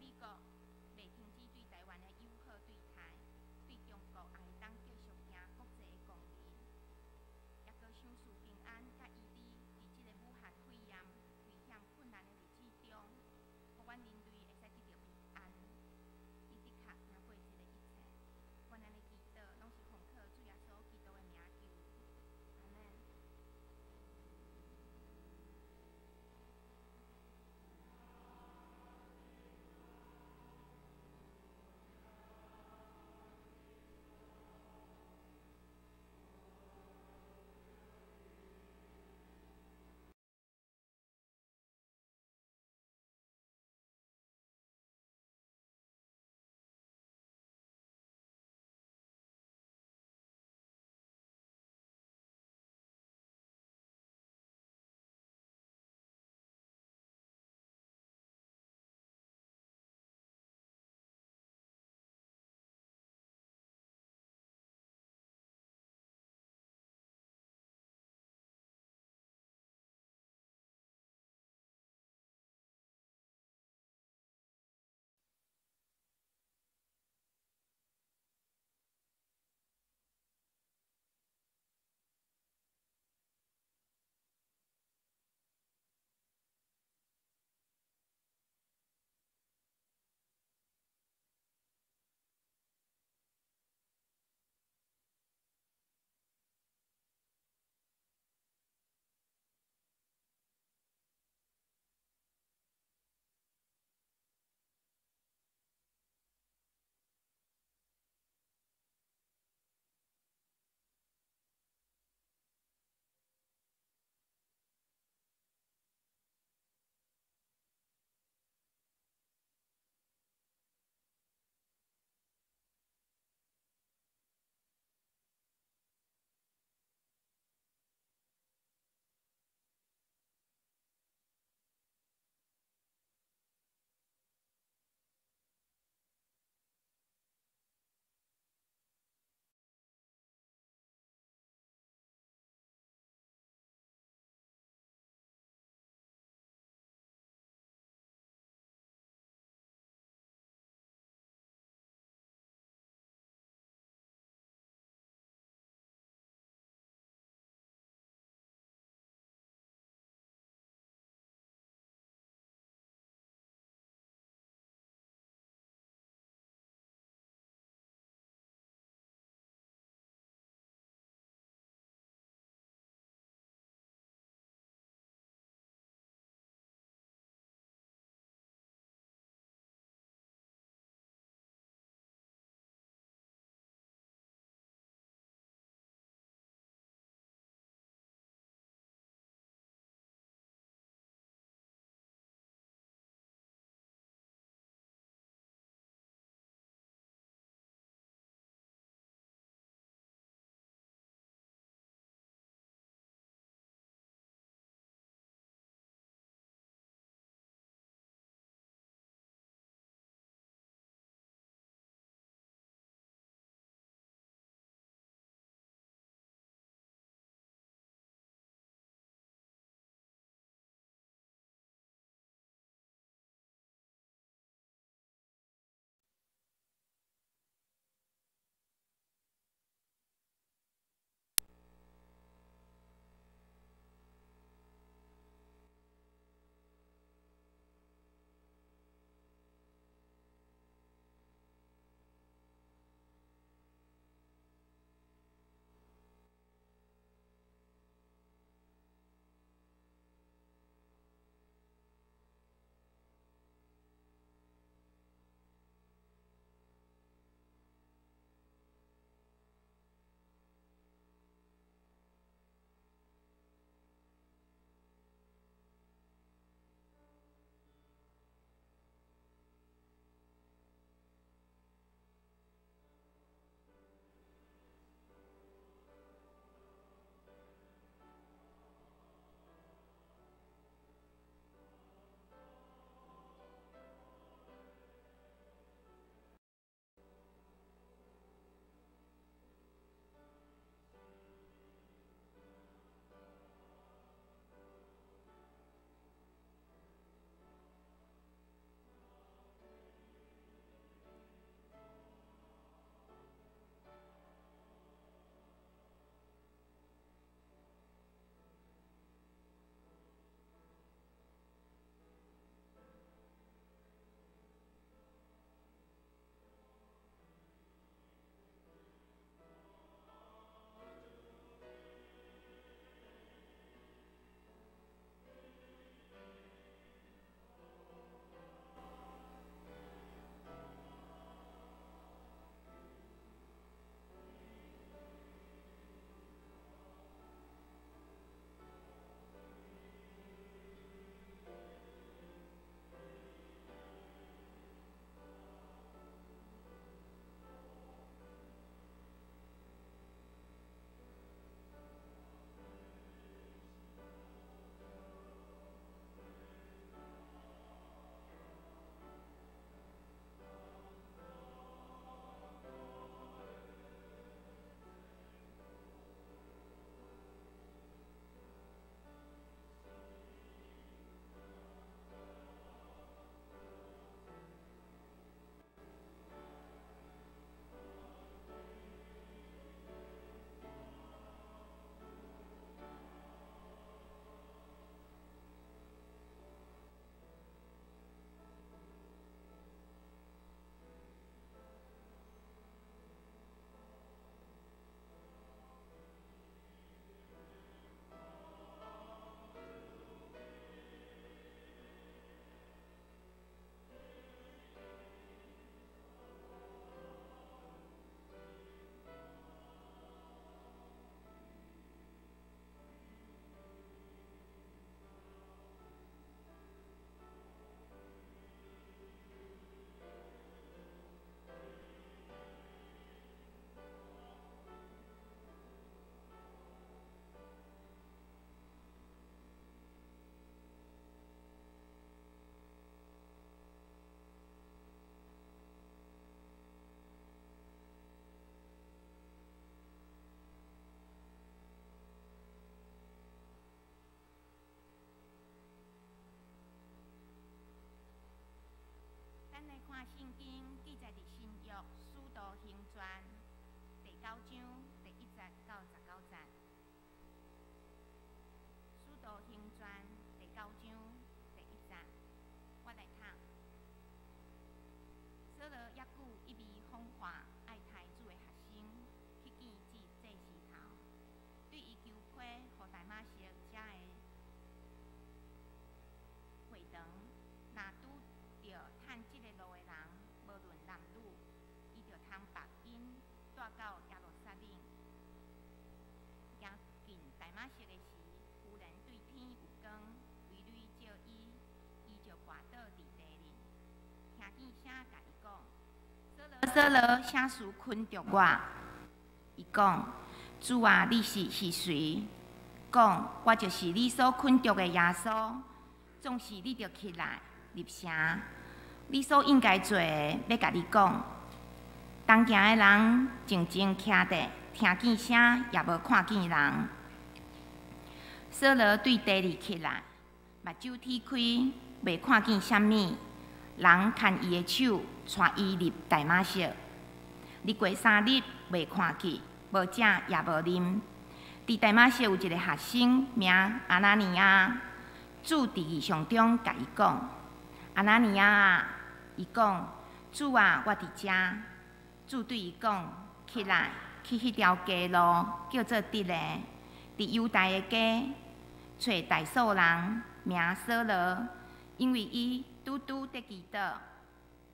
美国袂停止对台湾的友好对待，对中国也会当继续行国际的公义。也阁想赐平安甲医治，伫即个武汉肺炎危险困难的日子中，互阮人类会使得到平安。伊的确行过即个一切，阮安尼祈祷，拢是奉靠主耶稣基督的名求。阿门。伫信约使徒行传第9章第1节到19节。使徒行传第9章第1节，我来读。扫罗抑久一味谎话，爱杀主的学生，去见这石头，对伊求批，互大马色遮的会堂，若拄着趁即个路的人，无论男女，伊就通白因带到耶路撒冷。行近大马色的时，忽然对天有光，规律照伊，伊就跋倒伫地里，听见声甲伊讲：扫罗，啥事困着我？伊讲：主啊，你是谁？讲：我就是你所困着的耶稣。总是你着起来入城，你所应该做的，要甲你讲。东行的人静静徛地，听见声，也无看见人。扫罗对地里起来，目睭天开，袂看见啥物。人牵伊的手，带伊入大马色。入过3日，袂看见，无食也无啉。伫大马色有一个学生，名阿拿尼亚。主伫异象中甲伊讲：阿拿尼亚啊，伊讲：主啊，我伫遮。主对伊讲：起来，去迄条街路，叫做得嘞，伫犹大的街，找大数人，名扫罗，因为伊拄得祈祷。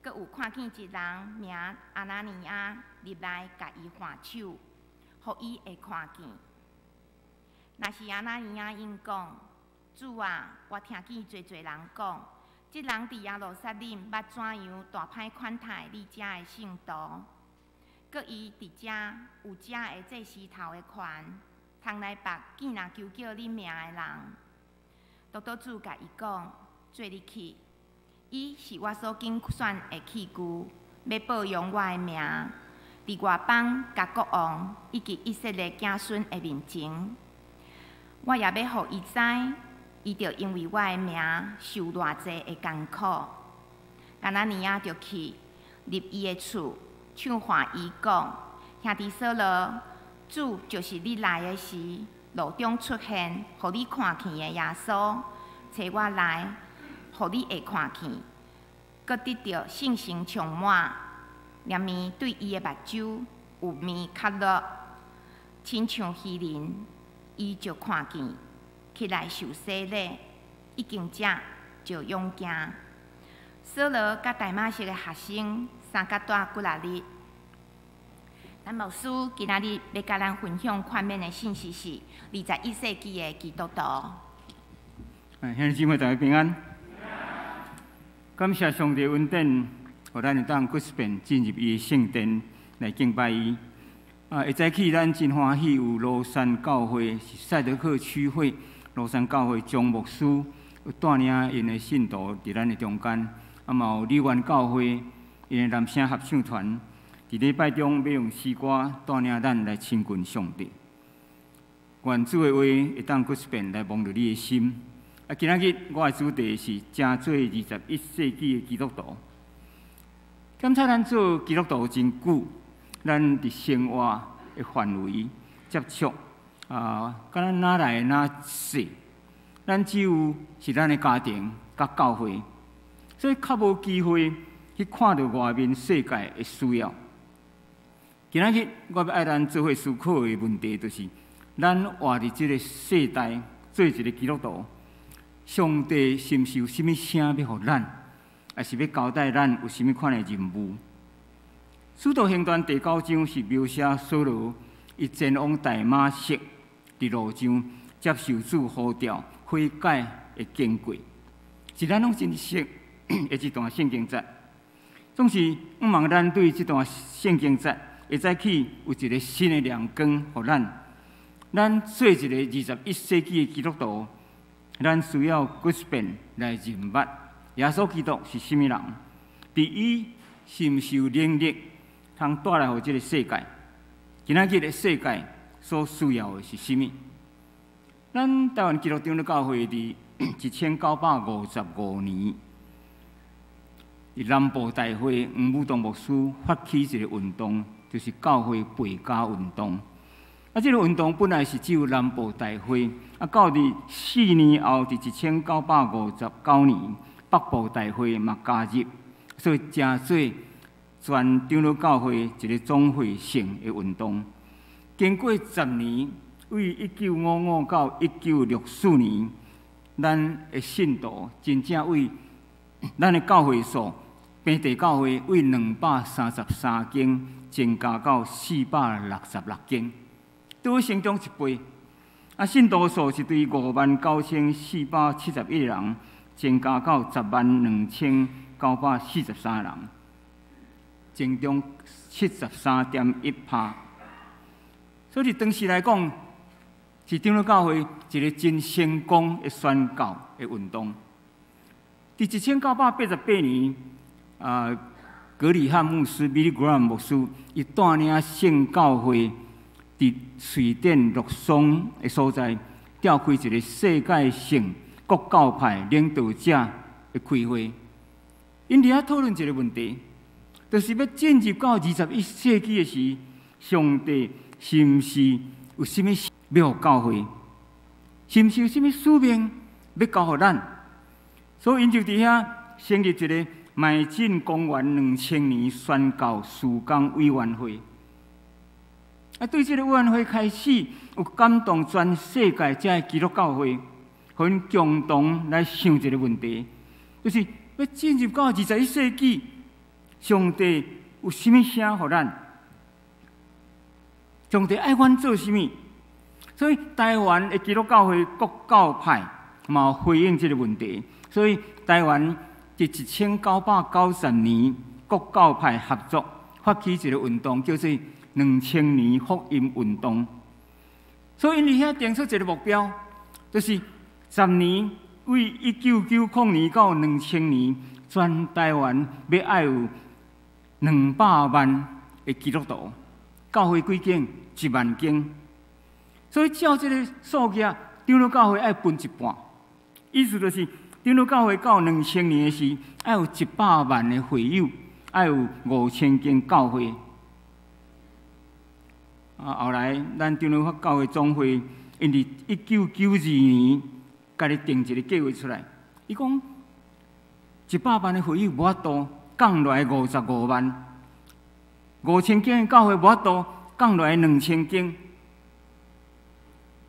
阁有看见一人名阿拿尼亚入来，甲伊换手，互伊会看见。若是阿拿尼亚因讲：主啊，我听见侪人讲，即人伫耶路撒冷捌怎样大歹款待你遮的圣徒，搁伊伫遮有遮的这石头的权，通来拔见若求叫你命的人。独独主甲伊讲：做你去，伊是我所拣选的器具，要保养我的命，伫外邦甲国王以及以色列子孙的面前，我也要互伊知。伊着因为我的名受偌济的艰苦，阿拿尼亚着去入伊的厝，唱话伊讲：兄弟扫罗，主就是你来的时，路中出现，互你看见的耶稣，找我来，互你会看见，搁得到信心充满，连面对伊的目睭有面较落，亲像鱼鳞，伊就看见。起来受洗礼，已经食就勇行。扫罗甲大马色的学生3甲带几啊日。咱牧师今仔日要甲咱分享款面的信息是21世纪的基督徒。兄弟姊妹大家平安。感谢上帝恩典，互咱会当搁一遍进入伊的圣殿来敬拜伊。会早起咱真欢喜有罗山教会是赛德克区会。罗山教会张牧师有带领因的信徒伫咱的中间，嘛有李元教会因的男声合唱团伫礼拜中要用诗歌带领咱来亲近上帝。愿主的话会当搁一遍来蒙着你的心。今仔日我的主题是正做21世纪的基督徒。检查咱做基督徒真久，咱伫生活的范围接触。敢咱哪来哪细，咱只有是咱的家庭甲教会，所以较无机会去看到外面世界的需要。今仔日我要爱咱做伙思考的问题，就是咱活伫这个世代做一个基督徒，上帝是毋是有啥物声要互咱，还是要交代咱有啥物款的任务？使徒行传第9章是描写扫罗伊前往大马色。伫路上接受主呼召悔改的经过，是咱拢真熟的一段圣经节。总是毋望咱对这段圣经节会早起有一个新的亮光，互咱。咱做一个21世纪的基督徒，咱需要搁一遍来认捌耶稣基督是甚物人，伫伊是毋是有能力通带来互这个世界。今仔日的世界。所需要的是甚物？咱台湾基督长的教会伫1955年，伫南部大会黄武东牧师发起一个运动，就是教会陪家运动。这个运动本来是只有南部大会，到伫4年后，伫1959年，北部大会嘛加入，所以成做全长老教会一个总会性的运动。经过10年，为1955到1964年，咱的信徒真正为咱的教会数，平地教会为233间增加到466间。都成长1倍，信徒数是对59471人增加到102943人，增长73.1%。所以当时来讲，是长老教会一个真成功的宣教的运动。伫1988年，格里汉牧师 Billy Graham 牧师，伊带领圣教会。伫瑞典洛桑的所在，召开一个世界性国教派领导者的开会。因伫遐讨论一个问题，就是要进入到21世纪的时，上帝是毋是有啥物要互教会？是毋是有啥物使命要交互咱？所以因就伫遐成立一个迈进公元2000年宣教事工委员会。对这个委员会开始有感动全世界这些基督教会，互因共同来想一个问题，就是要进入到21世纪，上帝有啥物声互咱？上帝爱阮做啥物？所以台湾的基督教会国教派嘛回应这个问题，所以台湾伫1990年国教派合作发起一个运动，叫做2000年福音运动，所以因伫遐定出一个目标，就是10年，为1990年到2000年，全台湾要爱有200万的基督徒，教会几间？1万间。所以照这个数字，长老教会爱分一半，意思就是长老教会到2000年的时，爱有100万的会友，爱有5000间教会。后来，咱长老法教会总会因伫1992年，家己定一个计划出来。伊讲100万的会友无法度降落来55万，5000间的教会无法度降落来2000间。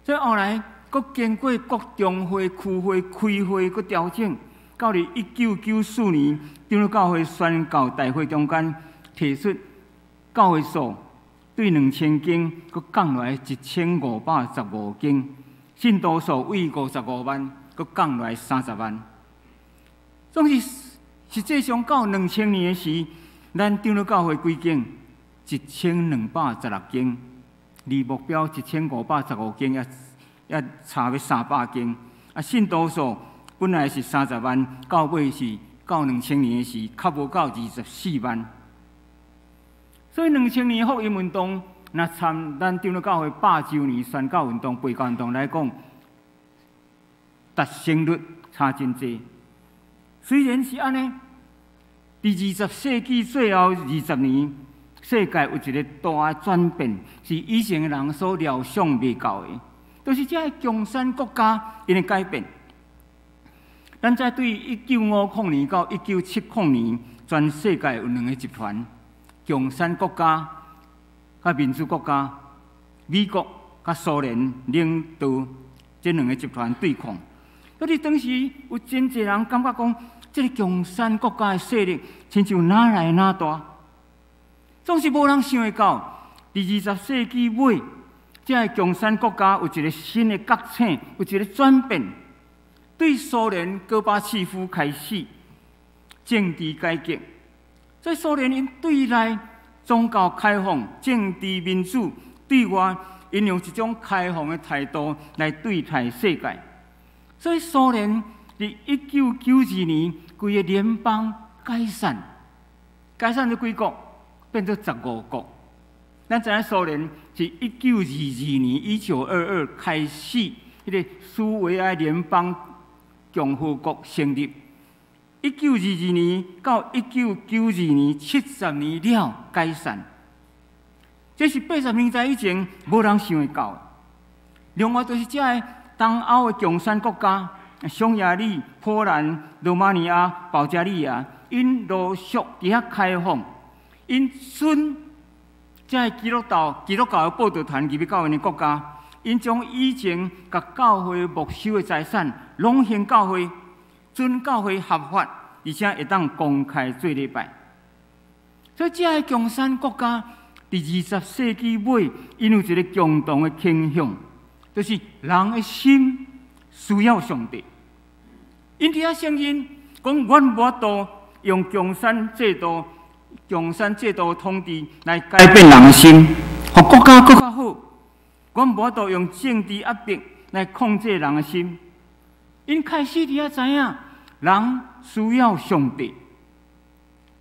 所以后来，佫经过各中会、区会、开会，佫调整，到伫1994年，长老教会宣教大会中间提出教会数。对2000间，佫降落来1515间，信徒数为55万，佫降落来30万。总是实际上到2000年的时，咱长老教会几间？1216间，离目标1515间也差要300间。信徒数本来是30万，到尾是到2000年的时，较无到24万。所以2000年福音运动，若参咱长老教会100周年宣教运动、陪教运动来讲，达成率差真济。虽然是安尼，伫20世纪最后20年，世界有一个大转变，是以前的人所料想未到的，就是这些共产国家因的改变。咱在对1950年到1970年，全世界有2个集团。共产国家、甲民主国家，美国甲苏联领导这2个集团对抗。所以当时有真侪人感觉讲，这个共产国家的势力亲像哪来哪大，总是无人想会到，伫20世纪尾，这个共产国家有一个新的觉醒，有一个转变，对苏联戈巴契夫开始政治改革。所以苏联因对内宗教开放、政治民主，对外因用一种开放的态度来对待世界。所以苏联伫1992年，规个联邦解散，解散咗几国，变做15国。咱知影苏联是1922年1922开始，迄个苏维埃联邦共和国成立。1922年到1992年70年了解散，这是80年代以前无人想会到的。另外，就是这个东欧的共产国家，匈牙利、波兰、罗马尼亚、保加利亚，因陆续伫遐开放，因准这基督教的报道团入去到因的国家，因将以前甲教会没收的财产，拢还教会，准教会合法，而且会当公开做礼拜。所以，这个共产国家伫20世纪尾，因有一个共同的倾向，就是人的心需要上帝。因伫遐承认讲，阮无法度用共产制度统治来改变人的心，互国家更较好。阮无法度用政治压迫来控制人的心。因开始伫遐知影，人需要上帝。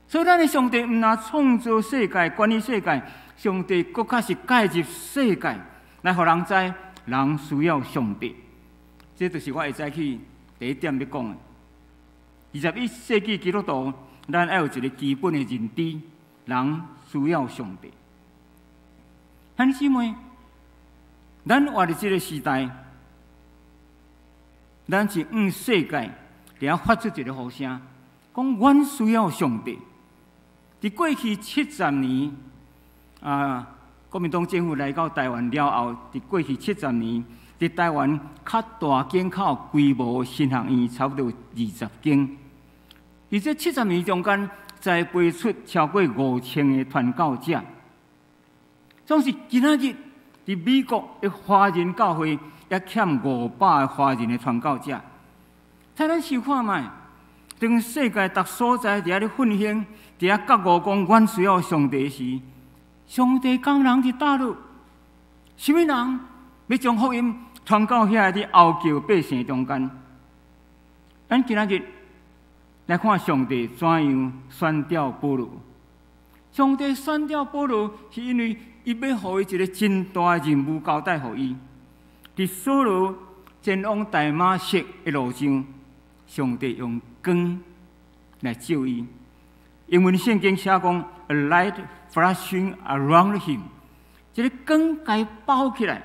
所以，咱的上帝毋但创造世界、管理世界，上帝更较是介入世界，来互人知人需要上帝。这就是我会早起第一点要讲的。21世纪基督徒，咱要有一个基本的认知：人需要上帝。兄弟姊妹，咱活伫这个时代，咱是向世界伫发出一个呼声，讲阮需要上帝。伫过去70年，国民党政府来到台湾了后，伫过去70年，伫台湾较大间、较有规模的神学院，差不多20间。伫这70年中间，栽培出超过5000个传教者。总是今仔日伫美国的华人教会，也欠500个华人的传教者。睇咱想看卖，当世界各所在伫遐咧奋兴，伫遐觉悟讲阮需要上帝时，上帝讲人伫倒落，什么人要将福音传到遐伫后教百姓中间？咱今仔日来看上帝怎样选调保罗。上帝选调保罗，是因为伊要互伊一个真大的任务交代互伊。伫扫罗前往大马色的路上，上帝用光来照伊。英文圣经写讲 ，a light flashing around him， 一个光甲伊包起来。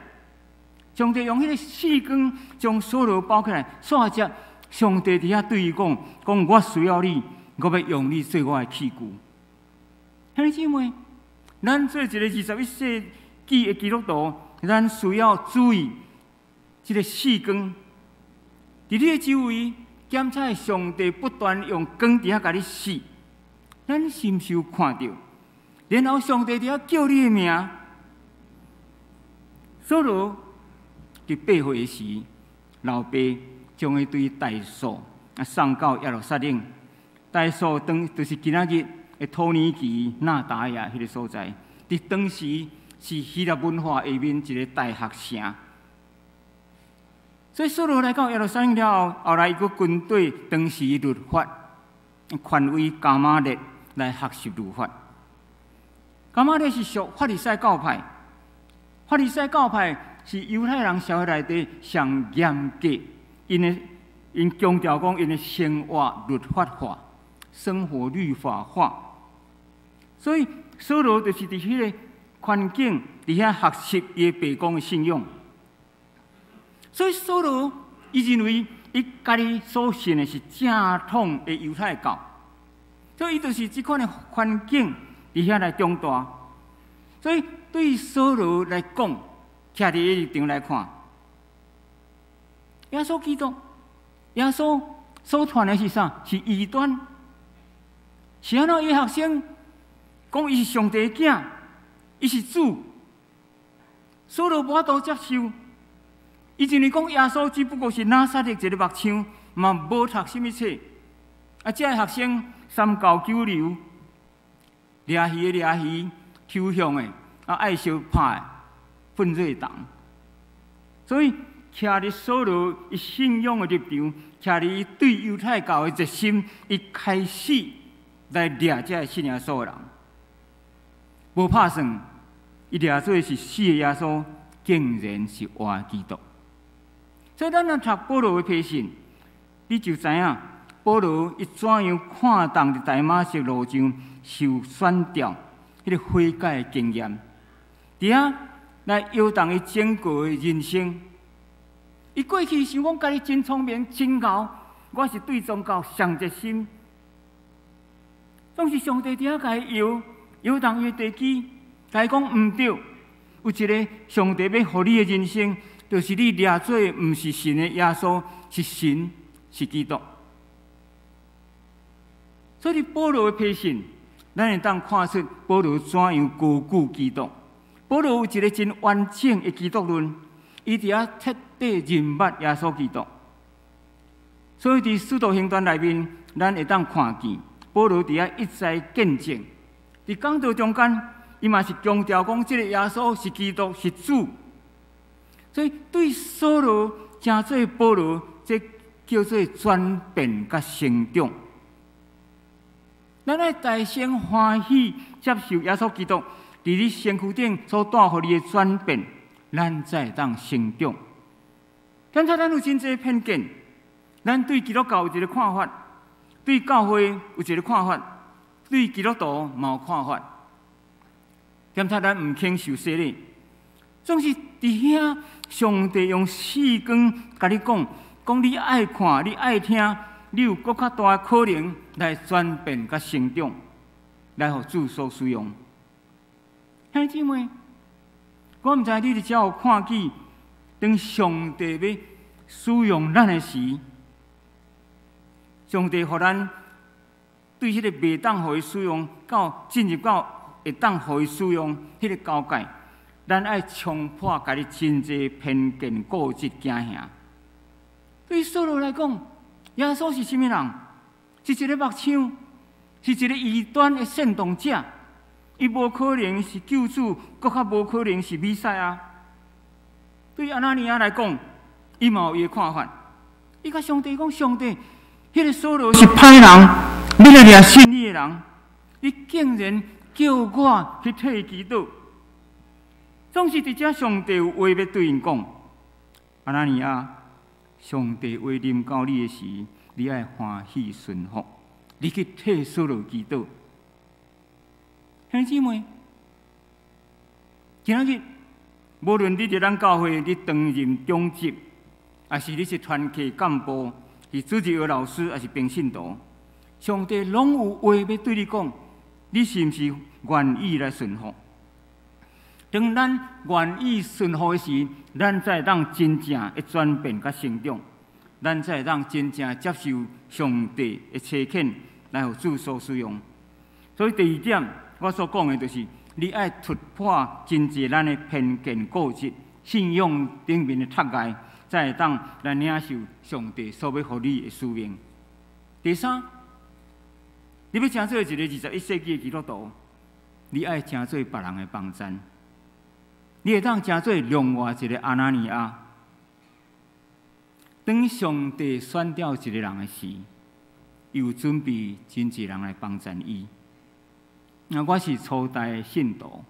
上帝用迄个细光将扫罗包起来，煞只上帝伫遐对伊讲：我需要你，我要用你做我的器具。兄弟姊妹，咱做一个21世纪的基督徒，咱需要注意这个细光。伫你的周围，检查上帝不断用光伫遐甲你试，咱是毋是有看到？然后上帝伫遐叫你的名。扫罗伫8岁时，老爸将伊对大数送到耶路撒冷。大数就是今仔日的土耳其纳达亚迄个所在，伫当时是希腊文化下面一个大学城。所以扫罗来到耶路撒冷了后，后来伊个军队当时律法权威加玛列来学习律法。加玛列是属法利赛教派，法利赛教派是犹太人社会内底上严格，因强调讲因的生活律法化，生活律法化。所以扫罗就是伫迄个环境伫遐学习伊爸公的信仰。所以扫罗伊认为伊家己所信的是正统的犹太教，所以伊就是即款的环境伫遐来长大。所以对扫罗来讲，徛伫伊立场来看，耶稣基督，耶稣所传的是啥？是异端。是安怎？伊学生讲伊是上帝的囝，伊是主，扫罗无法度接受。伊认为讲耶稣只不过是拿撒勒一个木匠，嘛无读什么册。这个学生三教九流，掠鱼的掠鱼，抽象的爱烧拍的，粪瑞党。所以徛伫扫罗伊信仰的立场，徛伫伊对犹太教的热心，伊开始来掠这信耶稣的人。无拍算，伊掠做是死的耶稣，竟然是活基督。所以咱若读保罗的批信，你就知影保罗伊怎样看重伫大马色路上受选调，迄个悔改经验，伫遐来摇动伊整个的人生。伊过去想讲家己真聪明、真牛，我是对宗教上热心。总是上帝伫遐甲伊摇动伊的地基，甲伊讲毋对，有一个上帝要互你的人生，就是你掠做毋是神的耶稣，是神，是基督。所以保罗的批信，咱会当看出保罗怎样高举基督。保罗有一个真完整的基督论，伊伫遐彻底认捌耶稣基督。所以伫使徒行传内面，咱会当看见保罗伫遐一再见证。伫讲道中间，伊嘛是强调讲，即个耶稣是基督，是主。所以对扫罗真做保罗，这叫做转变甲成长。咱爱大声欢喜接受耶稣基督伫你身躯顶所带予你的转变，咱才会当成长。检查咱有真侪偏见，咱对基督教有一个看法，对教会有一个看法，对基督徒嘛有看法。检查咱毋肯受洗礼，总是伫遐上帝用四光甲你讲，你爱看，你爱听。你有更较大的可能来转变甲成长，来互主所使用。兄弟姊妹，我毋知你伫遮有看见，当上帝要使用咱的时，上帝互咱对迄个袂当互伊使用，到进入到会当互伊使用迄个交界，咱爱冲破家己真侪偏见、固执、惊吓。对扫罗来讲，耶稣是甚物人？是一个目枪，是一个异端的煽动者。伊无可能是救主，搁较无可能是弥赛亚。对阿拿尼亚来讲，伊嘛有伊的看法。伊甲上帝讲：上帝，迄个扫罗是歹人，你来掠信你的人，你竟然叫我去替伊祈祷。总是伫遮，上帝有话要对因讲：阿拿尼亚。上帝话临到你的时，你爱欢喜顺服，你去替扫罗祈祷。兄弟姊妹，今日无论你伫咱教会，你担任中职，还是你是团契干部，是主日学老师，还是平信徒，上帝拢有话要对你讲，你是毋是愿意来顺服？当咱愿意顺服的时，咱才会当真正会转变甲成长，咱才会当真正接受上帝的差遣来互主所使用。所以第二点，我所讲的就是，你爱突破真侪咱的偏见、固执、信仰顶面的障碍，才会当来领受上帝所要予你的使命。第三，你要成做一个21世纪的基督徒，你爱成做别人的帮衬。你会当成做另外一个阿拿尼亚。当上帝选调一个人的时，伊有准备真侪人来帮衬伊。我是初代的信徒，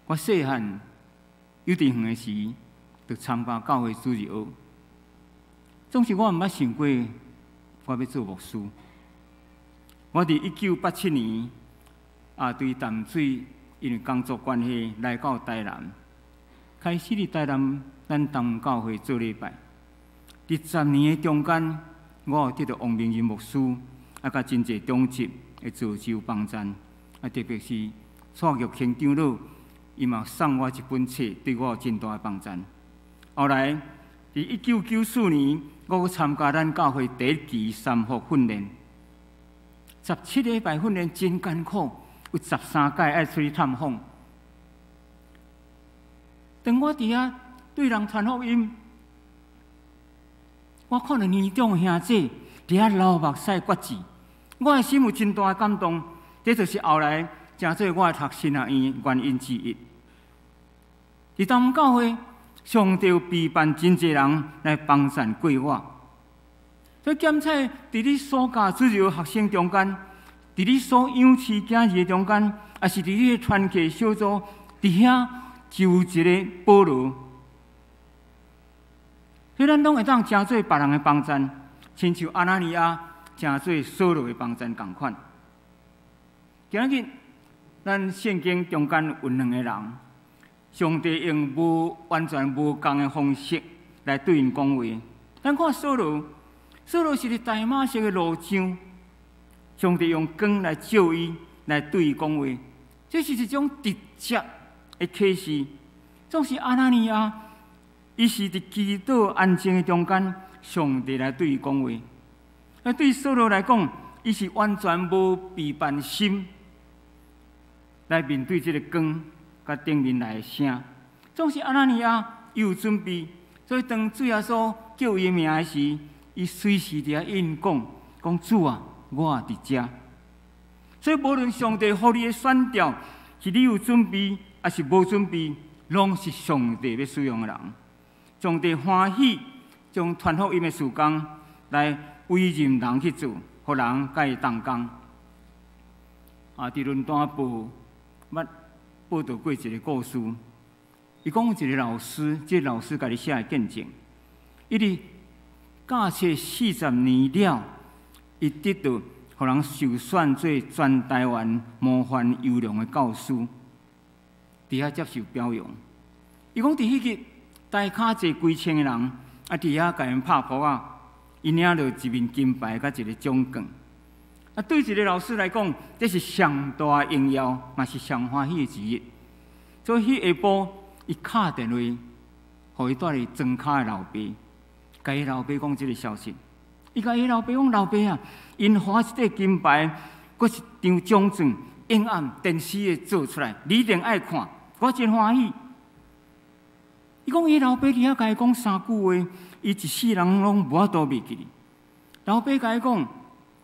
我细汉幼稚园的时，就参加教会主日学。总是我毋捌想过，我要做牧师。我伫1987年对淡水。因为工作关系来到台南，开始伫台南咱东教会做礼拜。伫10年的中间，我有得到王明仁牧师甲真侪中职的造就帮衬，特别是蔡玉卿长老，伊嘛送我一本册，对我有真大的帮衬。后来伫1994年，我去参加咱教会第一期三福训练，17礼拜训练真艰苦。有13届爱出去探访。当我伫遐对人传福音，我看到年长兄弟伫遐流目屎决志，我的心有真大的感动。这就是后来成做我读神学院原因之一。伫东教会，上帝有备办真侪人来帮衬过我。所以检测伫你所教主日学生中间。伫你所养饲囝儿中间，也是伫你的团契小组，伫遐就有一个保罗。所以咱拢会当成做别人的帮衬，亲像阿拿尼亚正做扫罗的帮衬同款。今日咱圣经中间有两个人，上帝用完全无同的方式来对因讲话。咱看扫罗是一个大马色的路障，上帝用光来照伊，来对伊讲话。这是一种直接的启示。总是阿拿尼亚，伊是伫祈祷安静的中间，上帝来对伊讲话。而对扫罗来讲，伊是完全无备办心来面对这个光甲顶面来的声。总是阿拿尼亚有准备，所以当主耶稣叫伊名的时，伊随时伫遐应讲主啊，我伫遮。所以无论上帝予你的选调，是你有准备，还是无准备，拢是上帝要使用的人。上帝欢喜将传福音的事工来委任人去做，互人甲伊同工。伫伦敦报报道过一个故事，伊讲有一个老师，这个老师家己写的见证，伊伫教册40年了，伊得到互人受选做全台湾模范优良的教师，伫遐接受表扬。伊讲伫迄个台骹坐几千个人，伫遐甲因拍扑啊，伊领到一面金牌甲一个奖券。对一个老师来讲，这是上大的荣耀，嘛是上欢喜的一日。所以迄下晡，伊敲电话，互伊住伫庄脚的老爸，甲伊老爸讲这个消息。伊甲伊老爸讲：“老爸啊，因花一块金牌，搁一张奖状，影暗电视的做出来，你一定爱看，我真欢喜。”伊讲伊老爸伫遐甲伊讲3句话，伊一世人拢无法度袂记哩。老爸甲伊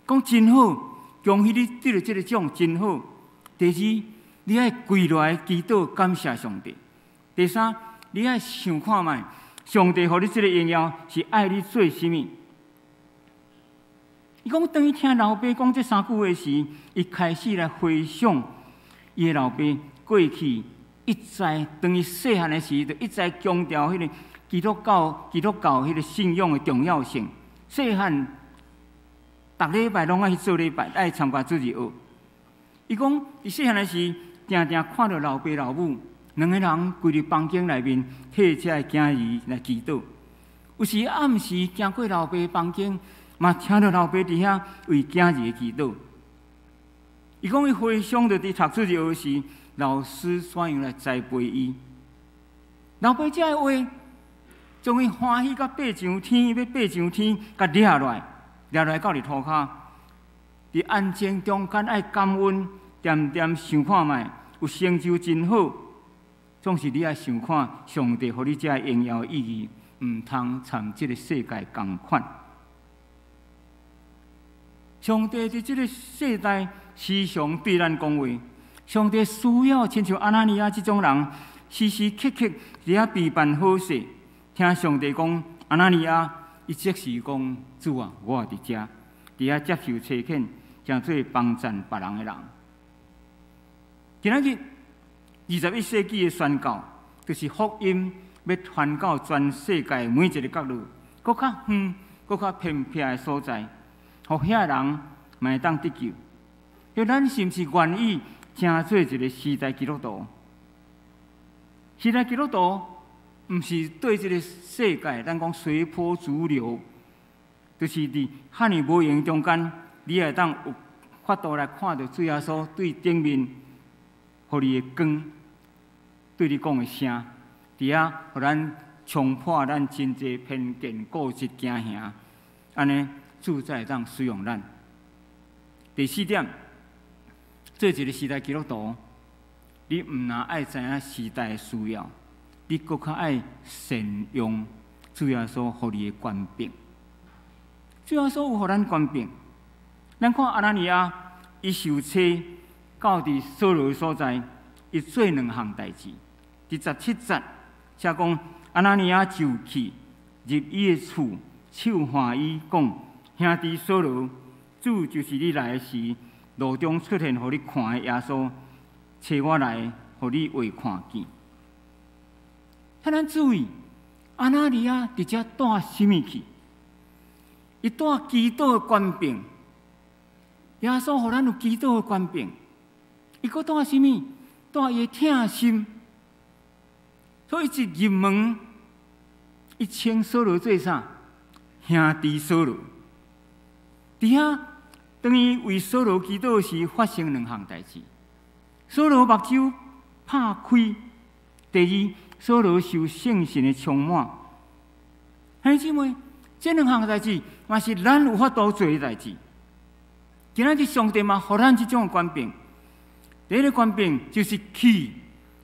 讲真好，恭喜你得到这个奖，真好。第二，你爱跪落来祈祷感谢上帝。第三，你爱想看卖，上帝予你这个荣耀是爱你做什么？伊讲，当伊听老爸讲这3句话时，伊开始来回想伊的老爸过去一再当伊细汉的时，就一再强调迄个基督教迄个信仰的重要性。细汉逐礼拜拢爱去做礼拜，爱参加主日学。伊讲，伫细汉的时，常常看到老爸老母两个人跪伫房间内面替这个囝儿来祈祷。有时暗时经过老爸房间，嘛听到老爸伫遐为囝儿祈祷。伊讲，伊回想着伫读主日学时，老师怎样来栽培伊。老爸这个话，将伊欢喜甲爬上天，要爬上天，甲抓落来到伫涂骹，伫安静中间爱感恩，点点想看卖，有成就真好。总是你爱想看，上帝予你这荣耀的意义，毋通参这个世界同款。上帝伫这个世代时常对咱讲话，上帝需要亲像阿拿尼亚这种人，时时刻刻伫遐备办好势，听上帝讲阿拿尼亚。伊即时讲，主啊，我伫遮，伫遐接受差遣，正做帮衬别人的人。今仔日21世纪的宣教，就是福音要传到全世界每一个角落，搁较远、搁较偏僻的所在，互遐人嘛会当得救。迄咱是毋是愿意成做一个时代基督徒？时代基督徒。毋是对这个世界，咱讲随波逐流，就是伫汉语无形中间，你会当有法度来看到主耶稣对顶面，互你的光，对你讲的声，伫遐互咱冲破咱真侪偏见、固执、惊吓，安尼主才会当使用咱。第4点，做一个时代基督徒，你毋但爱知影时代的需要。你搁较爱善用主耶稣予你的权柄，主耶稣有予咱权柄。咱看阿拿尼亚，伊受册到伫扫罗的所在，伊做2项代志。第17节写讲，阿拿尼亚就去入伊的厝，手唤伊讲：“兄弟扫罗，主就是你来的时，路中出现予你看的耶稣，找我来，予你画看见。”咱注意，阿拿尼亚伫遮带什么去？伊带基督的权柄，耶稣互咱有基督的权柄。伊搁带什么？带伊的疼心。所以一入门，伊称扫罗做啥？兄弟扫罗。伫遐等于为扫罗祈祷时发生两项代志：扫罗目睭拍开；第二，扫罗受圣神的充满。兄弟姊妹，这两项代志嘛是咱有法度做的代志。今仔日上帝嘛，互咱这种权柄。第一个权柄就是去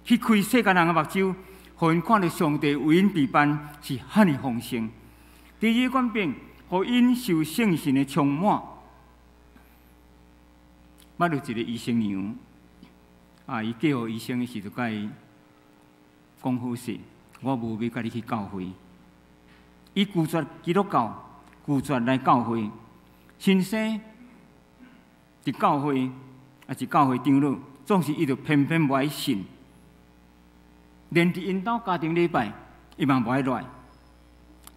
开世间人的目睭，互因看到上帝为因备办是遐尼丰盛。第二个权柄，互因受圣神的充满。捌到一个医生娘，伊叫我医生的时，就甲伊讲好势，我无要甲你去教会。伊拒绝基督教，拒绝来教会，先生伫教会也是教会长老。总是伊就偏偏无爱信，连伫因兜家庭礼拜，伊嘛无爱来。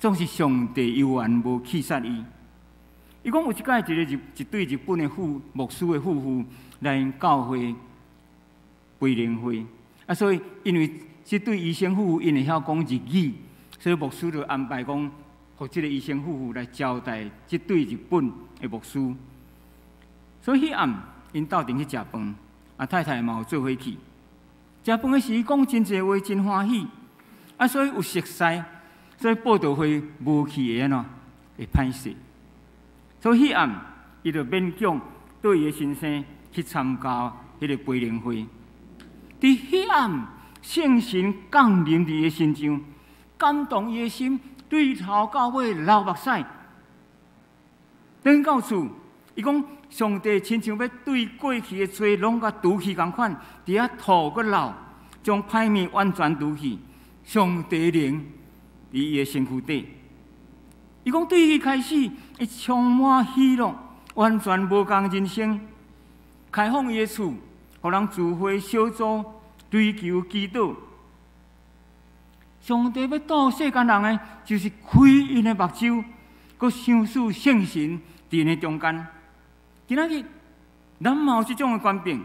总是上帝有缘无气杀伊。伊讲有一届一对日本的牧师的夫妇来因教会培灵会，所以因为这对医生夫妇因会晓讲日语，所以牧师就安排讲，互这个医生夫妇来招待这对日本的牧师。所以迄暗因斗阵去食饭。太太嘛有做伙去，食饭的时讲真侪话，真欢喜。所以有熟悉，所以报道会无去会安怎会歹势。所以迄暗，伊就勉强对伊的先生去参加迄个培灵会。伫迄暗，圣神降临伫伊的身上，感动伊的心，对头到尾流目屎。等到厝，伊讲。上帝亲像要对过去的罪拢甲除去共款，伫遐吐个流，将歹面完全除去。上帝灵伫伊的身躯底，伊讲对伊开始，伊充满喜乐，完全无共人生，开放伊的厝，互人聚会小组，追求基督。上帝要导世间人的，就是开因的目睭，佮相信圣神伫因的中间。今仔日，咱嘛有这种的权柄，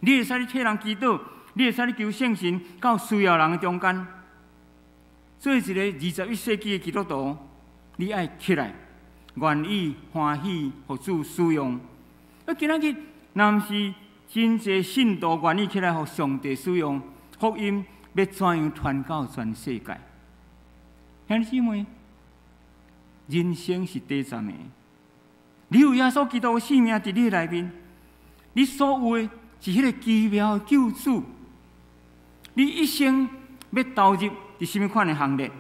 你会使去替人祈祷，你会使去求圣神到需要人的中间。做一个21世纪的基督徒，你爱起来，愿意欢喜，互主使用。今仔日，若毋是真侪信徒愿意起来，互上帝使用，福音要怎样传到全世界？兄弟姊妹，人生是短暂的。你有耶稣基督的生命伫你内面，你所有的是迄个奇妙的救主。你一生要投入伫什么款的行列？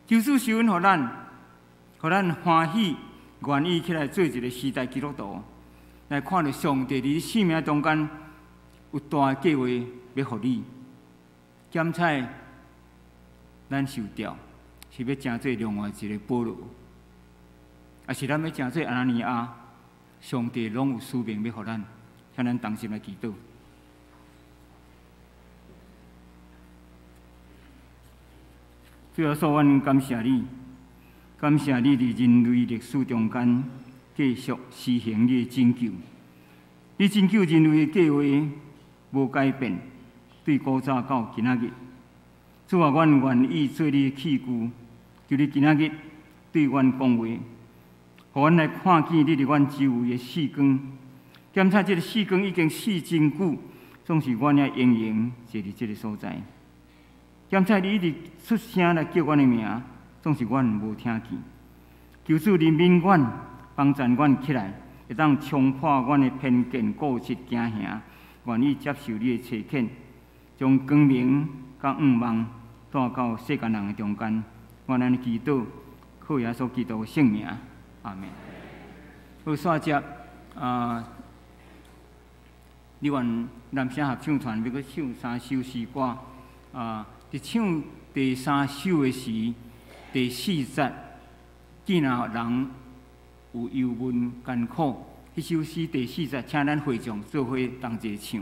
救主是阮互咱欢喜，愿意起来做一个时代基督徒，来看到上帝伫你生命中间有大的计划要互你。检查咱受调，是要成做另外一个保罗。也是咱要成做安那尼亚，上帝拢有使命要互咱，向咱同心来祈祷。最后，所愿感谢你，感谢你伫人类历史中间继续施行你的拯救。你拯救人类的计划无改变，对古早到今仔日，主啊，阮愿意做你的器具，就你今仔日对阮讲话。互阮来看见你伫阮周围的四光，检查这个四光已经死真久，总是阮也仍然坐伫这个所在。检查你一直出声来叫阮的名，总是阮无听见。求主怜悯阮，帮助阮起来，会当冲破阮的偏见、固执、惊吓，愿意接受你的差遣，将光明甲暗梦带到世间人的中间。愿安尼祈祷，靠耶稣基督的圣名。阿们。好，煞接你愿男声合唱团要去唱3首诗歌。伫唱第3首的时，第4节，既然人有忧闷艰苦，迄首诗第4节，请咱会众做伙同齐唱。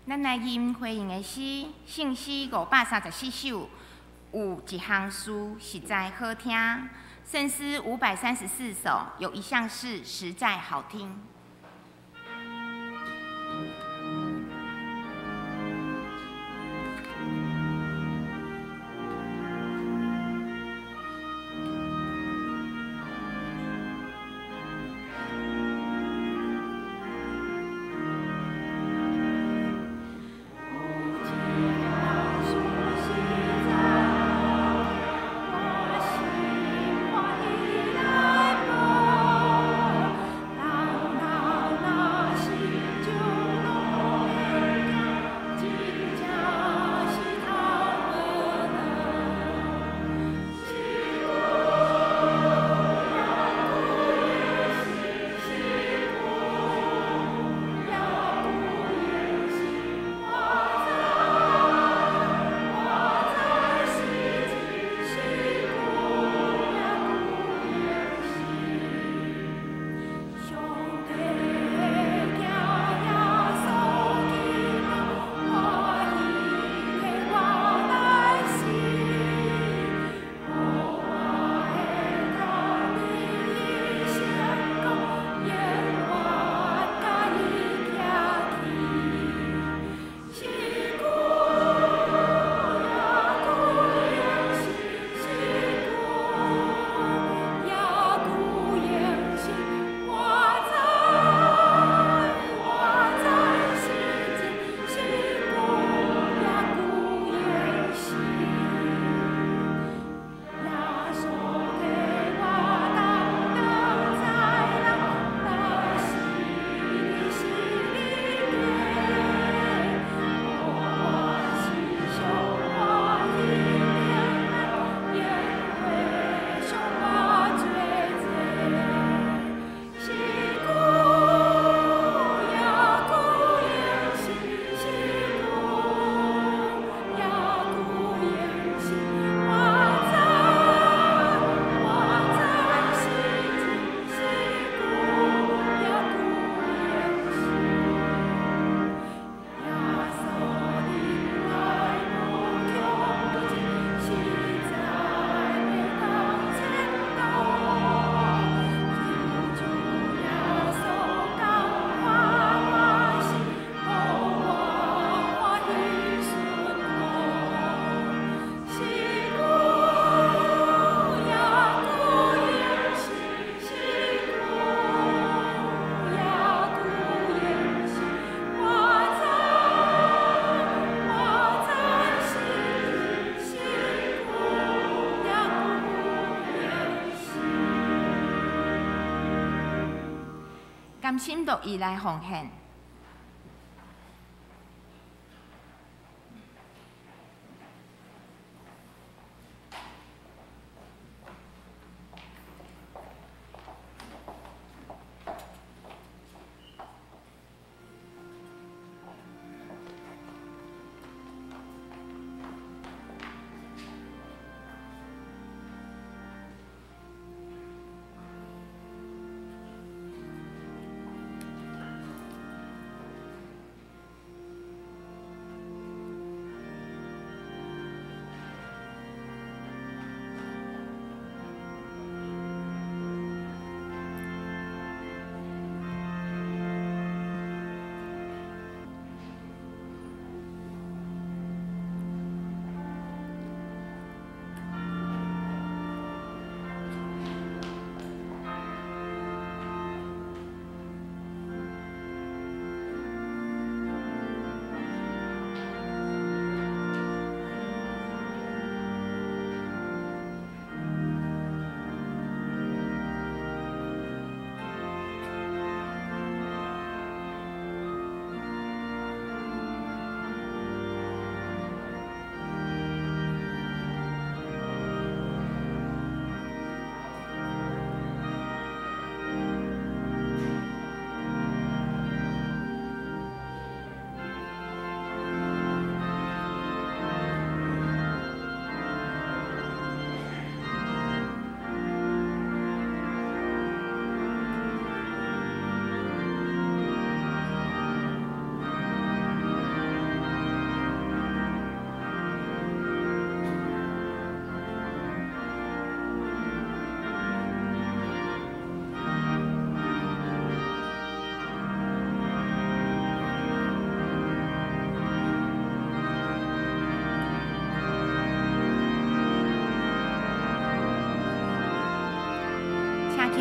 咱来吟回应的诗，圣诗534首，有一项诗实在好听，圣诗534首，有一项是实在好听。甘心乐意来奉献。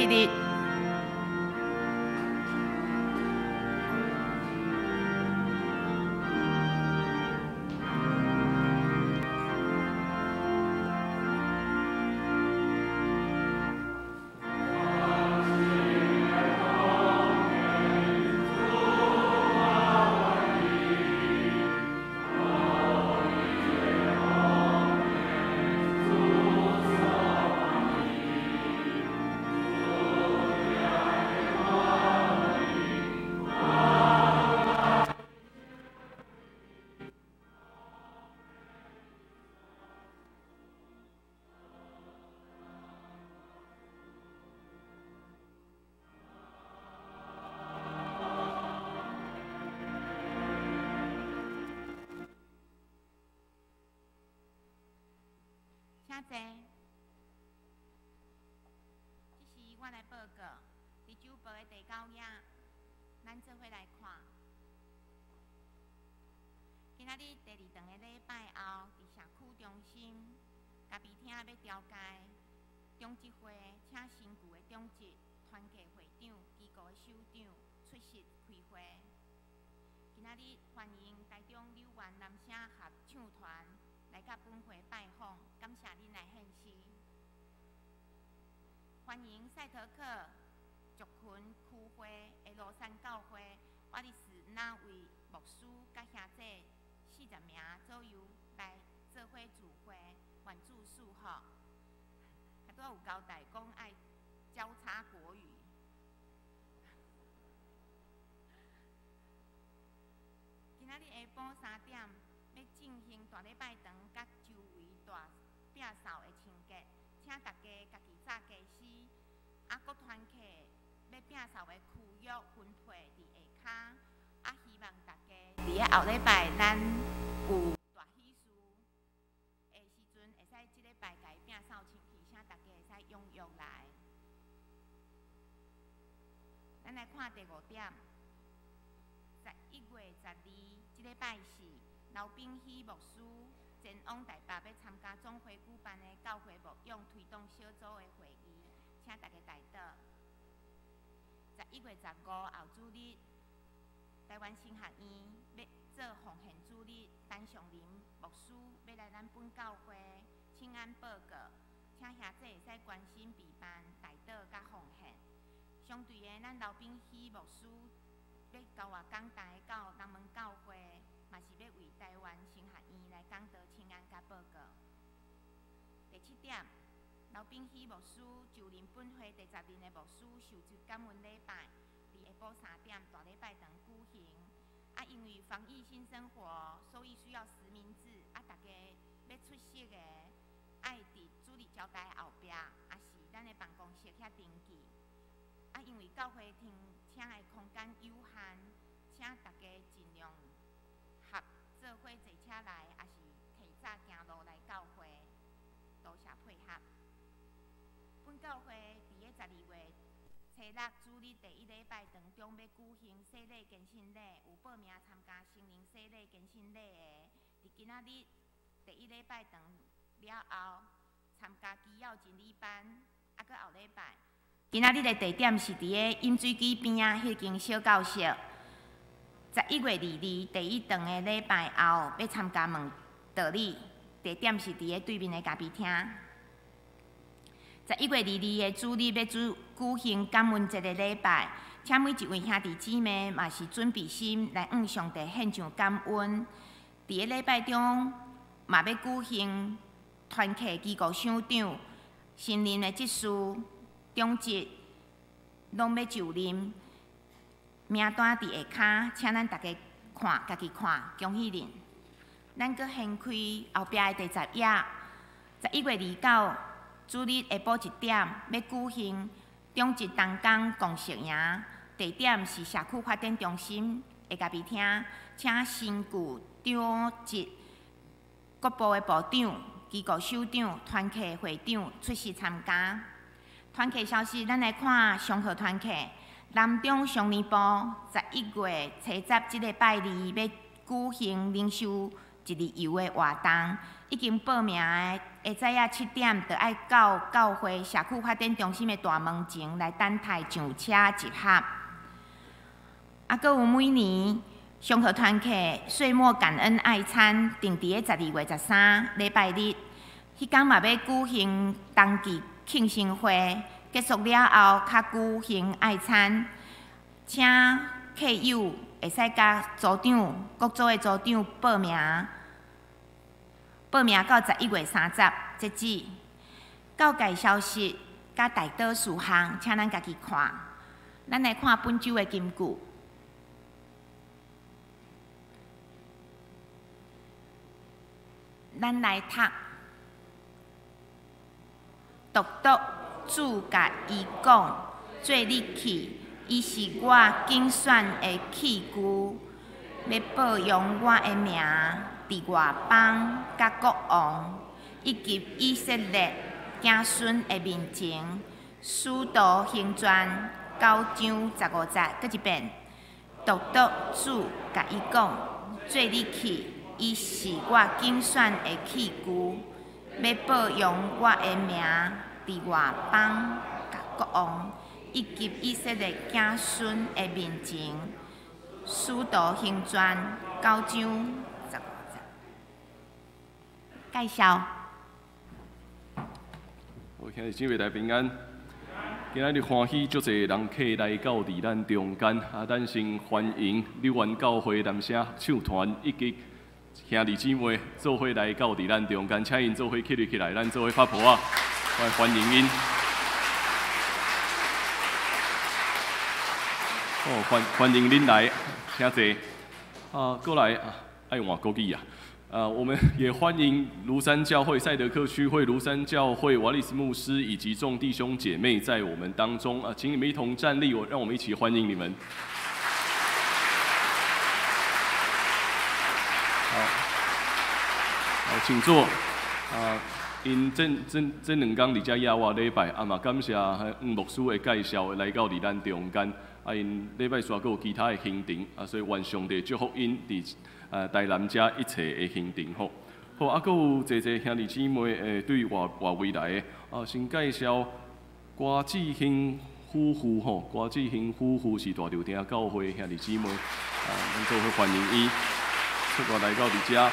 日。请坐。这是我来报告，伫酒报的第9页，咱做伙来看。今仔日第2堂的礼拜后，伫社区中心，嘉宾厅要召开中执会，请新旧的中执、团契会长、机构的首长出席开会。今仔日欢迎台中柳园男声合唱团来甲本会拜访，感谢恁来献诗。欢迎赛特克族群区会的罗山教会，我哋是哪位牧师甲兄弟40名左右来做伙聚会，愿主祝福。还拄有交代讲爱交叉国语。今仔日下晡3点要进行大礼拜堂甲周围大摒扫的清洁，请大家家己早家私，各团契要摒扫的区域分配伫下骹，希望大家伫后礼拜咱有大喜事的时阵，会使即礼拜家摒扫清气，请大家会使踊跃来。咱来看第5点，11月12，即礼拜四，刘炳熙牧师前往台北要参加总会举办的教会牧养推动小组的会议，请大家来到。11月15后主日，台湾新学院要做奉献主日，陈尚林牧师要来咱本教会请安报告，请兄弟会使关心备办代祷甲奉献。相对的，咱刘炳熙牧师要交外港台到南门教会，嘛是要为台湾新学院来讲道请安甲报告。第7点，刘炳熙牧师就任本会第10任的牧师受祝感恩礼拜，伫下晡3点大礼拜堂举行。因为防疫新生活，所以需要实名制。大家要出席的，爱伫主礼招待后壁，也是咱的办公室遐登记。因为教会厅请的空间有限，请大家尽量合做伙坐车来，也是提早行路来教会，多谢配合。本教会伫个12月初6主日第1礼拜堂中要举行洗礼更新礼，有报名参加心灵洗礼更新礼的，伫今仔日第1礼拜堂了后，参加基要真理班，搁后礼拜。今仔日的地点是伫个饮水机边仔迄间小教室。11月22第1堂的礼拜后要参加问道理，地点是伫个对面的咖啡厅。11月22的主日要举行感恩节的礼拜，请每一位兄弟姊妹嘛是准备心来向上帝献上感恩。伫个礼拜中嘛要举行团契机构首长、新任的执事、中执拢要就任，名单伫下骹，请咱大家看，家己看，恭喜恁！咱阁掀开后壁的第10页，11月29主日下晡1点要举行中执同工共食营，地点是社区发展中心的咖啡厅，请新旧中执各部的部长、机构首长、团契会长出席参加。团契消息，咱来看上河团契。南中常年部11月初10即礼拜2要举行灵修一日游的活动，已经报名的，下早仔7点就爱到教会社区发展中心的大门前来等待上车集合。搁有每年上课团契岁末感恩爱餐，定伫个12月13礼拜日，迄天嘛要举行冬季庆生会，结束了后，较举行爱餐，请客友会使甲组长、各组的组长报名到11月30截止。教界消息甲大岛事项，请咱家己看。咱来看本周的金句。咱来读，独独主甲伊讲，做你去，伊是我竞选的器具，要保养我的名，伫外邦甲国王以及以色列子孙的面前，使徒行传9章15节，搁一遍，独独主甲伊讲，做你去。伊是我竞选的器具，要保养我的名，伫外邦甲国王以及以色列子孙的面前。使徒行传9章15节。介绍。我今日姊妹大平安，今日欢喜，足侪人客来到伫咱中间，咱先欢迎柳园教会男声唱团以及兄弟姊妹做伙来到伫咱中间，请因做伙起立起来，咱做伙发婆啊，来欢迎因。哦，欢迎恁来，请坐。过来爱换国语啊。我们也欢迎庐山教会赛德克区会、庐山教会瓦利斯牧师以及众弟兄姐妹在我们当中请你们一同站立，让我们一起欢迎你们。好，请坐。因这2天伫遮野外礼拜，嘛感谢牧师的介绍来到伫咱中间。因礼拜煞阁有其他的行程，所以愿上帝祝福因伫台南遮一切的行程吼。好，阁有侪兄弟姊妹对外围来的，先介绍瓜志兴夫妇吼，瓜志兴夫妇是大稻埕教会兄弟姊妹，咱做伙欢迎伊出国来到伫遮。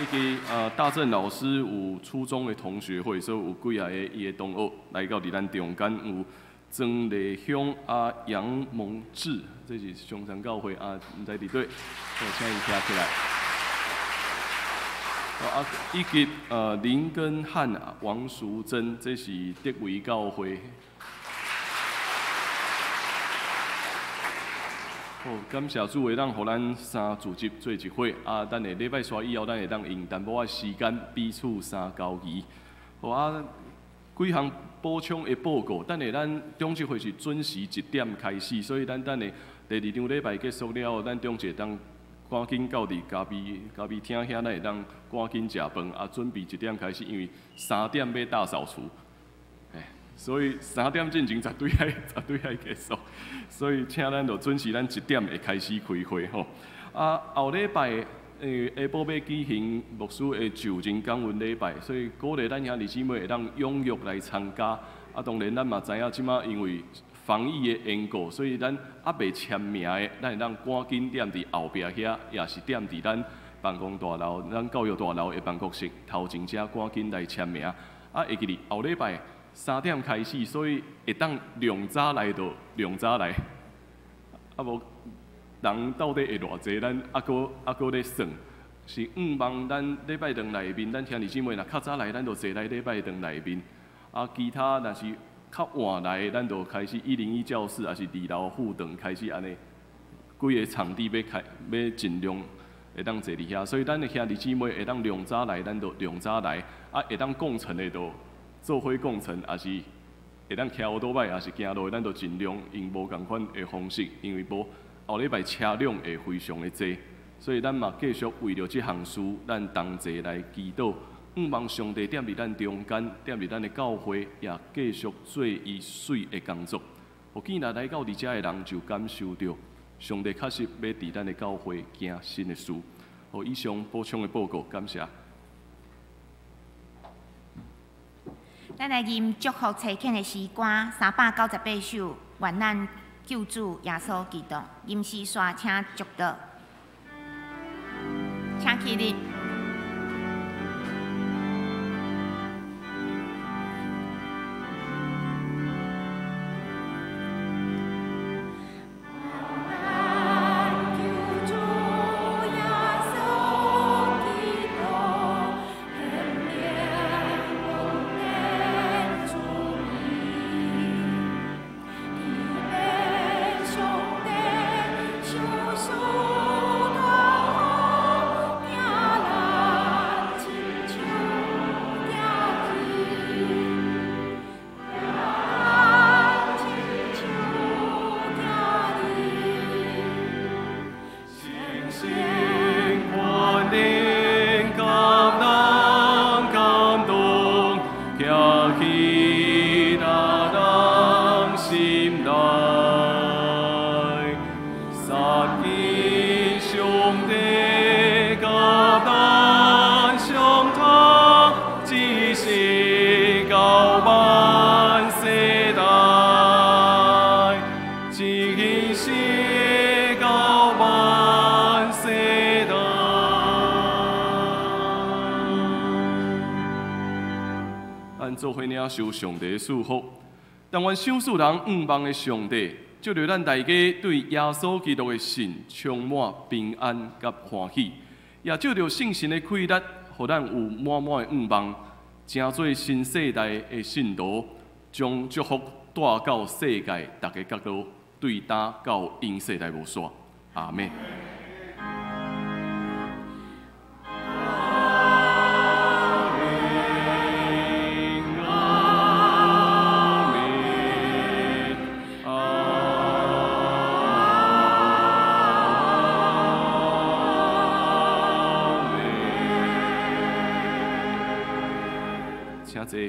以及大正老师有初中的同学会，所以有几个伊的同学来到伫咱中间，有曾丽香、杨蒙志，这是上山教会唔知伫对，我请伊听起来。以及林根汉、王淑珍，这是德维教会。好，感谢主会当互咱三组织做一伙，等下礼拜三以后，咱会当用淡薄仔时间彼此相交谊。好几项补充的报告，等下咱中集会是准时1点开始，所以咱等下第2场礼拜结束了后，咱中集当赶紧到伫咖啡厅遐，咱会当赶紧食饭，准备1点开始，因为3点要大扫除。所以3点进前绝对爱结束，所以请咱就准时，咱1点会开始开会吼。后礼拜下晡要举行牧师的就任感恩礼拜，所以鼓励咱兄弟姊妹会当踊跃来参加。当然咱嘛知影，即马因为防疫的缘故，所以咱未签名的，咱会当赶紧踮伫后壁遐，也是踮伫咱办公大楼、咱教育大楼的办公室头前遮赶紧来签名。会记哩后礼拜3点开始，所以会当量早来就量早来。无人到底会偌济？咱阁咧算，是5万咱礼拜堂内面，咱兄弟姊妹若较早来，咱就坐来礼拜堂内面。其他若是较晚来，咱就开始101教室，也是2楼副堂开始安尼，几个场地要尽量会当坐伫遐。所以咱的兄弟姊妹会当量早来，咱就量早来。会当共乘的就做伙共乘，也是会当骑乌多摆，也是行路，咱就尽量用无共款的方式，因为无后礼拜车辆会非常的多，所以咱嘛继续为着这项事，咱同齐来祈祷，望上帝踮伫咱中间，踮伫咱的教会，也继续做伊水的工作。有见来到伫遮的人就感受到，上帝确实要伫咱的教会行新的事。以上补充的报告，感谢。咱来吟祝福齐恳的诗歌398首，愿咱救主耶稣基督。吟诗刷请祝祷，请起立。做伙领受上帝的祝福，但愿少数人仰望的上帝，就着咱大家对耶稣基督的信充满平安甲欢喜，也就着圣神的启力，互咱有满满的仰望，成做新世代的信徒，将祝福带到世界各个角落，对打到永世代无煞。阿门。请坐。